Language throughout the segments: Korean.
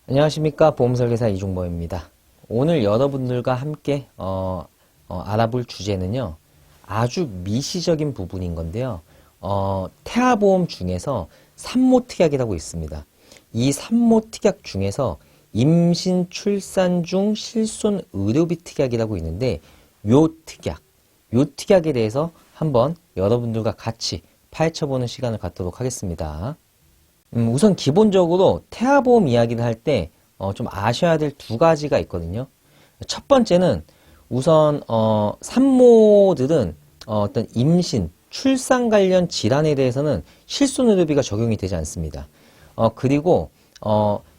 안녕하십니까. 보험설계사 이종범입니다. 오늘 여러분들과 함께 알아볼 주제는요. 아주 미시적인 부분인 건데요. 태아보험 중에서 산모특약이라고 있습니다. 이 산모특약 중에서 임신, 출산 중 실손 의료비 특약이라고 있는데 요 특약에 대해서 한번 여러분들과 같이 파헤쳐보는 시간을 갖도록 하겠습니다. 우선 기본적으로 태아보험 이야기를 할 때 좀 아셔야 될 두 가지가 있거든요. 첫 번째는 우선 산모들은 어떤 임신, 출산 관련 질환에 대해서는 실손의료비가 적용이 되지 않습니다. 그리고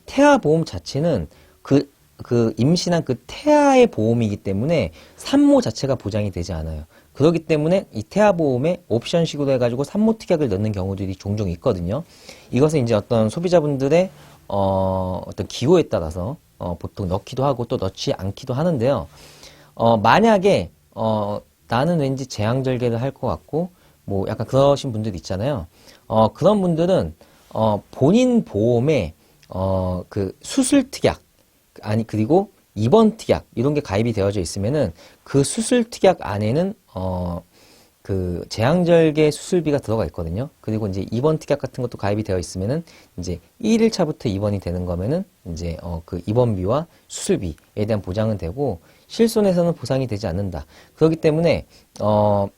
태아보험 자체는 그 임신한 그 태아의 보험이기 때문에 산모 자체가 보장이 되지 않아요. 그렇기 때문에 이 태아보험에 옵션식으로 해가지고 산모특약을 넣는 경우들이 종종 있거든요. 이것은 이제 어떤 소비자분들의 어떤 기호에 따라서 보통 넣기도 하고 또 넣지 않기도 하는데요. 만약에 나는 왠지 제왕절개를 할 것 같고 뭐 약간 그러신 분들 있잖아요. 그런 분들은 본인 보험에 그 수술특약 그리고 입원 특약 이런 게 가입이 되어져 있으면은 그 수술 특약 안에는 그 제왕절개 수술비가 들어가 있거든요. 그리고 이제 입원 특약 같은 것도 가입이 되어 있으면은 이제 1일차부터 입원이 되는 거면은 이제 그 입원비와 수술비에 대한 보장은 되고 실손에서는 보상이 되지 않는다. 그렇기 때문에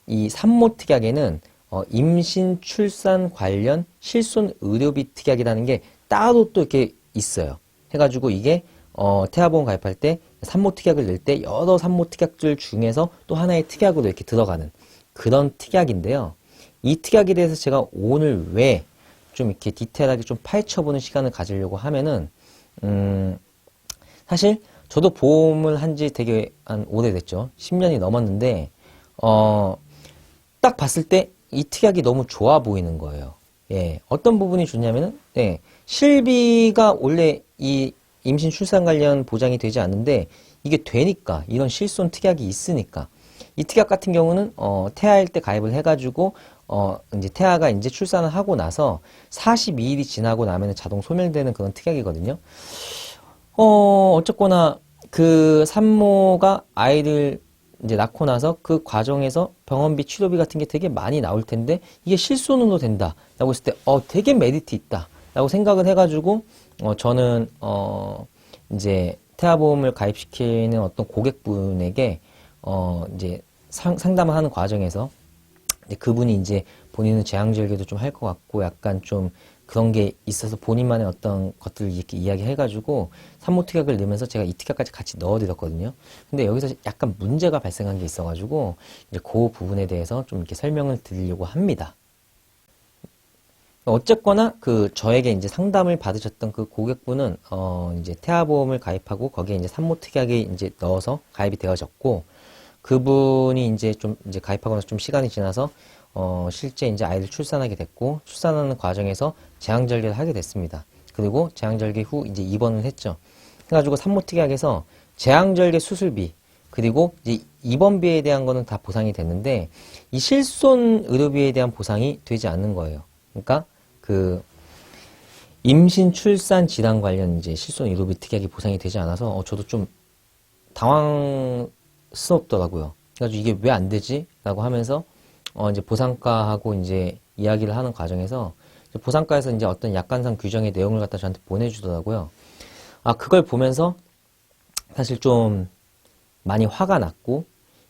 이 산모 특약에는 임신 출산 관련 실손 의료비 특약이라는 게 따로 또 이렇게 있어요. 해가지고 이게 태아보험 가입할 때 산모 특약을 낼 때 여러 산모 특약들 중에서 또 하나의 특약으로 이렇게 들어가는 그런 특약인데요. 이 특약에 대해서 제가 오늘 왜 좀 이렇게 디테일하게 좀 파헤쳐보는 시간을 가지려고 하면은 사실 저도 보험을 한 지 되게 한 오래됐죠. 10년이 넘었는데 딱 봤을 때 이 특약이 너무 좋아 보이는 거예요. 예, 어떤 부분이 좋냐면은 실비가 원래 이 임신 출산 관련 보장이 되지 않는데 이게 되니까 이런 실손 특약이 있으니까 이 특약 같은 경우는 태아일 때 가입을 해가지고 이제 태아가 이제 출산을 하고 나서 42일이 지나고 나면 자동 소멸되는 그런 특약이거든요. 어쨌거나 그 산모가 아이를 이제 낳고 나서 그 과정에서 병원비, 치료비 같은 게 되게 많이 나올 텐데 이게 실손으로 된다라고 했을 때 되게 메리트 있다라고 생각을 해가지고 저는 이제 태아보험을 가입시키는 어떤 고객분에게 이제 상담을 하는 과정에서 이제 그분이 이제 본인은 제왕절개도 좀 할 것 같고 약간 좀 그런 게 있어서 본인만의 어떤 것들을 이렇게 이야기해가지고 산모특약을 넣으면서 제가 이 특약까지 같이 넣어드렸거든요. 근데 여기서 약간 문제가 발생한 게 있어가지고 이제 그 부분에 대해서 좀 이렇게 설명을 드리려고 합니다. 어쨌거나 그 저에게 이제 상담을 받으셨던 그 고객분은 이제 태아보험을 가입하고 거기에 이제 산모특약에 이제 넣어서 가입이 되어졌고 그분이 이제 좀 이제 가입하고 나서 좀 시간이 지나서 실제 이제 아이를 출산하게 됐고 출산하는 과정에서 제왕절개를 하게 됐습니다. 그리고 제왕절개 후 이제 입원을 했죠. 해가지고 산모특약에서 제왕절개 수술비 그리고 이제 입원비에 대한 거는 다 보상이 됐는데 이 실손 의료비에 대한 보상이 되지 않는 거예요. 그러니까 그 임신 출산 질환 관련 이제 실손 의료비 특약이 보상이 되지 않아서 저도 좀 당황스럽더라고요. 그래가지고 이게 왜 안 되지? 라고 하면서 이제 보상과하고 이제 이야기를 하는 과정에서 보상과에서 이제 어떤 약관상 규정의 내용을 갖다 저한테 보내주더라고요. 그걸 보면서 사실 좀 많이 화가 났고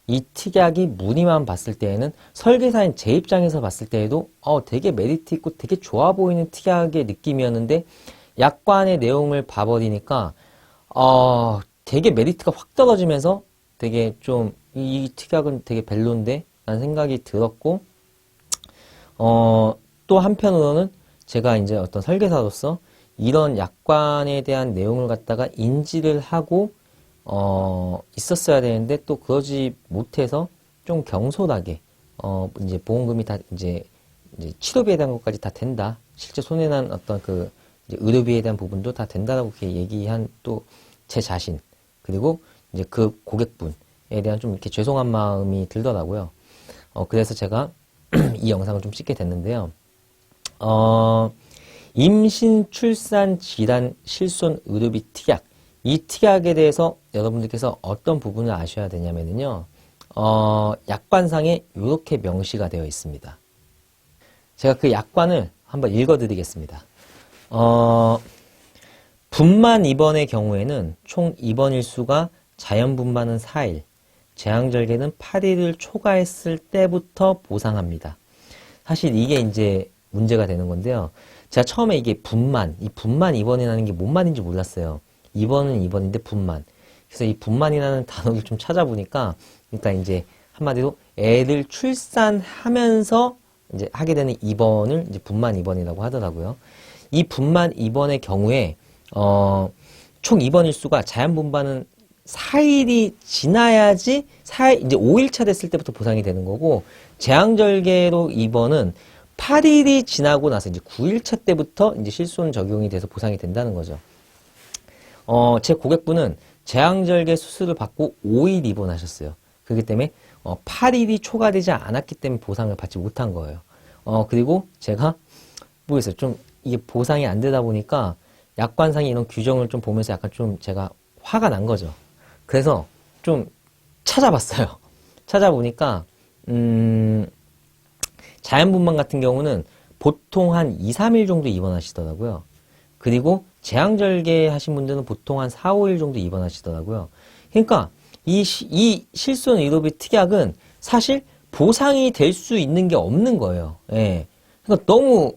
이 특약이 무늬만 봤을 때에는 설계사인 제 입장에서 봤을 때에도 되게 메리트 있고 되게 좋아 보이는 특약의 느낌이었는데 약관의 내용을 봐버리니까 되게 메리트가 확 떨어지면서 되게 좀 이 특약은 되게 별론데 라는 생각이 들었고 또 한편으로는 제가 이제 어떤 설계사로서 이런 약관에 대한 내용을 갖다가 인지를 하고 있었어야 되는데 또 그러지 못해서 좀 경솔하게 이제 보험금이 다 이제 치료비에 대한 것까지 다 된다. 실제 손해난 어떤 그 이제 의료비에 대한 부분도 다 된다라고 이렇게 얘기한 또 제 자신 그리고 이제 그 고객분에 대한 좀 이렇게 죄송한 마음이 들더라고요. 그래서 제가 이 영상을 좀 찍게 됐는데요. 임신, 출산, 질환, 실손, 의료비 특약. 이 특약에 대해서 여러분들께서 어떤 부분을 아셔야 되냐면요. 약관상에 이렇게 명시가 되어 있습니다. 제가 그 약관을 한번 읽어드리겠습니다. 분만 입원의 경우에는 총 입원 일수가 자연 분만은 4일, 제왕절개는 8일을 초과했을 때부터 보상합니다. 사실 이게 이제 문제가 되는 건데요. 제가 처음에 이게 이 분만 입원이라는 게 뭔 말인지 몰랐어요. 입원은 입원인데 분만. 그래서 이 분만이라는 단어를 좀 찾아보니까, 그러니까 이제 한마디로 애를 출산하면서 이제 하게 되는 입원을 이제 분만 입원이라고 하더라고요. 이 분만 입원의 경우에 총 입원 일수가 자연 분만은 4일이 지나야지 이제 5일차 됐을 때부터 보상이 되는 거고, 제왕절개로 입원은 8일이 지나고 나서 이제 9일차 때부터 이제 실손 적용이 돼서 보상이 된다는 거죠. 제 고객분은 제왕절개 수술을 받고 5일 입원하셨어요. 그렇기 때문에 8일이 초과되지 않았기 때문에 보상을 받지 못한 거예요. 그리고 제가 모르겠어요. 좀 이게 보상이 안 되다 보니까 약관상의 이런 규정을 좀 보면서 약간 좀 제가 화가 난 거죠. 그래서 좀 찾아봤어요. 찾아보니까 자연분만 같은 경우는 보통 한 2, 3일 정도 입원하시더라고요. 그리고 제왕절개 하신 분들은 보통 한 4, 5일 정도 입원하시더라고요. 그러니까 이 실손 의료비 특약은 사실 보상이 될 수 있는 게 없는 거예요. 예. 그러니까 너무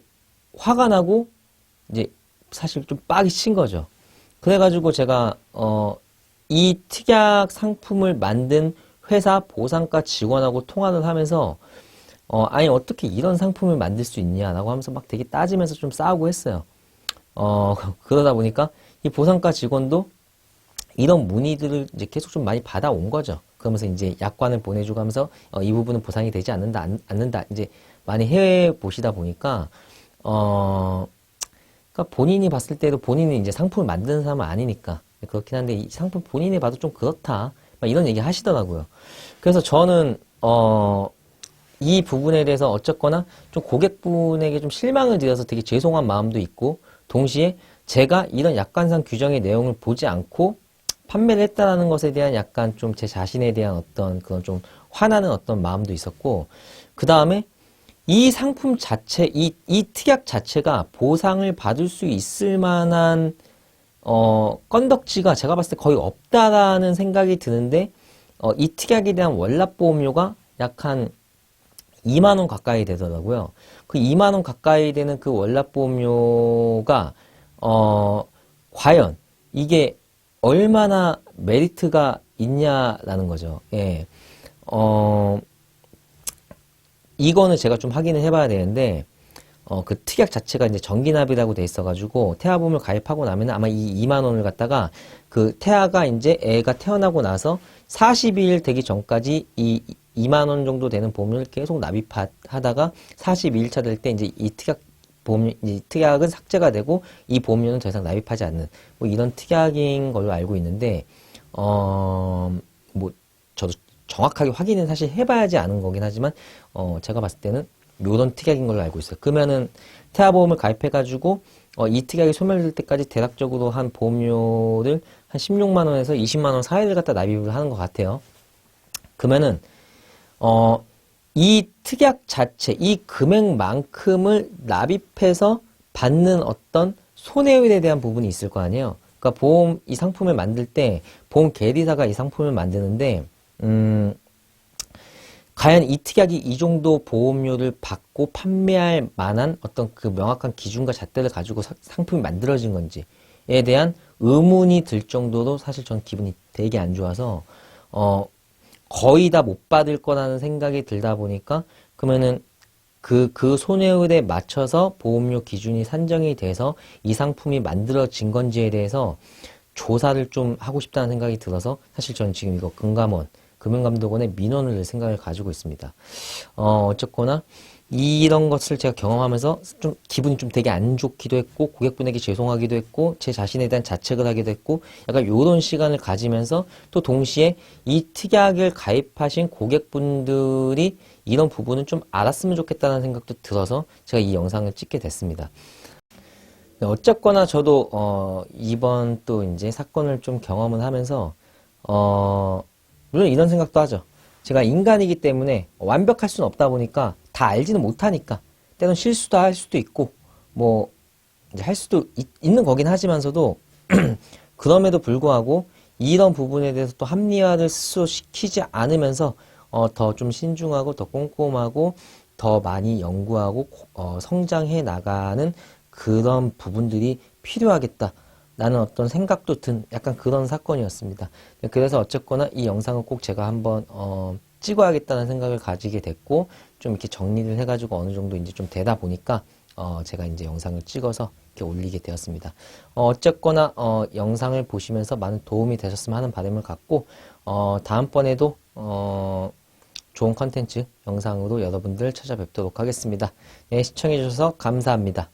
화가 나고 이제 사실 좀 빡이 친 거죠. 그래가지고 제가 이 특약 상품을 만든 회사 보상과 직원하고 통화를 하면서 아니 어떻게 이런 상품을 만들 수 있냐라고 하면서 막 되게 따지면서 좀 싸우고 했어요. 그러다 보니까 이 보상과 직원도 이런 문의들을 이제 계속 좀 많이 받아온 거죠. 그러면서 이제 약관을 보내주고 하면서 이 부분은 보상이 되지 않는다 이제 많이 해 보시다 보니까 그러니까 본인이 봤을 때도 본인이 이제 상품을 만드는 사람은 아니니까 그렇긴 한데 이 상품 본인이 봐도 좀 그렇다 막 이런 얘기 하시더라고요. 그래서 저는 이 부분에 대해서 어쨌거나 좀 고객분에게 좀 실망을 드려서 되게 죄송한 마음도 있고, 동시에 제가 이런 약관상 규정의 내용을 보지 않고 판매를 했다라는 것에 대한 약간 좀 제 자신에 대한 어떤 그런 좀 화나는 어떤 마음도 있었고, 그 다음에 이 상품 자체, 이 특약 자체가 보상을 받을 수 있을 만한 건덕지가 제가 봤을 때 거의 없다라는 생각이 드는데, 이 특약에 대한 월납보험료가 약 한 2만 원 가까이 되더라고요. 그 2만 원 가까이 되는 그 월납보험료가 과연 이게 얼마나 메리트가 있냐라는 거죠. 예. 이거는 제가 좀 확인을 해봐야 되는데, 그 특약 자체가 이제 정기납이라고 돼 있어가지고, 태아보험을 가입하고 나면 아마 이 2만 원을 갖다가 그 태아가 이제 애가 태어나고 나서 42일 되기 전까지 이 2만 원 정도 되는 보험료를 계속 납입하다가 42일차 될 때 이제 이 특약은 삭제가 되고 이 보험료는 더 이상 납입하지 않는 뭐 이런 특약인 걸로 알고 있는데, 뭐 저도 정확하게 확인은 사실 해봐야지 아는 거긴 하지만, 제가 봤을 때는 요런 특약인 걸로 알고 있어요. 그러면은 태아보험을 가입해가지고 이 특약이 소멸될 때까지 대략적으로 한 보험료를 한 16만 원에서 20만 원 사이를 갖다 납입을 하는 것 같아요. 그러면은 이 특약 자체, 이 금액만큼을 납입해서 받는 어떤 손해율에 대한 부분이 있을 거 아니에요. 그러니까 이 상품을 만들 때 보험 계리사가 이 상품을 만드는데, 과연 이 특약이 이 정도 보험료를 받고 판매할 만한 어떤 그 명확한 기준과 잣대를 가지고 상품이 만들어진 건지에 대한 의문이 들 정도로 사실 전 기분이 되게 안 좋아서, 거의 다 못 받을 거라는 생각이 들다 보니까, 그러면은 그 손해율에 맞춰서 보험료 기준이 산정이 돼서 이 상품이 만들어진 건지에 대해서 조사를 좀 하고 싶다는 생각이 들어서 사실 저는 지금 이거 금융감독원에 민원을 낼 생각을 가지고 있습니다. 어쨌거나 이런 것을 제가 경험하면서 좀 기분이 좀 되게 안 좋기도 했고, 고객분에게 죄송하기도 했고, 제 자신에 대한 자책을 하기도 했고, 약간 요런 시간을 가지면서 또 동시에 이 특약을 가입하신 고객분들이 이런 부분은 좀 알았으면 좋겠다는 생각도 들어서 제가 이 영상을 찍게 됐습니다. 네, 어쨌거나 저도 이번 또 이제 사건을 좀 경험을 하면서 물론 이런 생각도 하죠. 제가 인간이기 때문에 완벽할 수는 없다 보니까 다 알지는 못하니까 때론 실수도 할 수도 있고 뭐 이제 할 수도 있는 거긴 하지만서도 그럼에도 불구하고 이런 부분에 대해서 또 합리화를 스스로 시키지 않으면서 더 좀 신중하고 더 꼼꼼하고 더 많이 연구하고 성장해 나가는 그런 부분들이 필요하겠다. 라는 어떤 생각도 든 약간 그런 사건이었습니다. 그래서 어쨌거나 이 영상을 꼭 제가 한번 찍어야겠다는 생각을 가지게 됐고 좀 이렇게 정리를 해가지고 어느 정도 이제 좀 되다 보니까 제가 이제 영상을 찍어서 이렇게 올리게 되었습니다. 어쨌거나 영상을 보시면서 많은 도움이 되셨으면 하는 바람을 갖고 다음번에도 좋은 컨텐츠 영상으로 여러분들 찾아뵙도록 하겠습니다. 네, 시청해주셔서 감사합니다.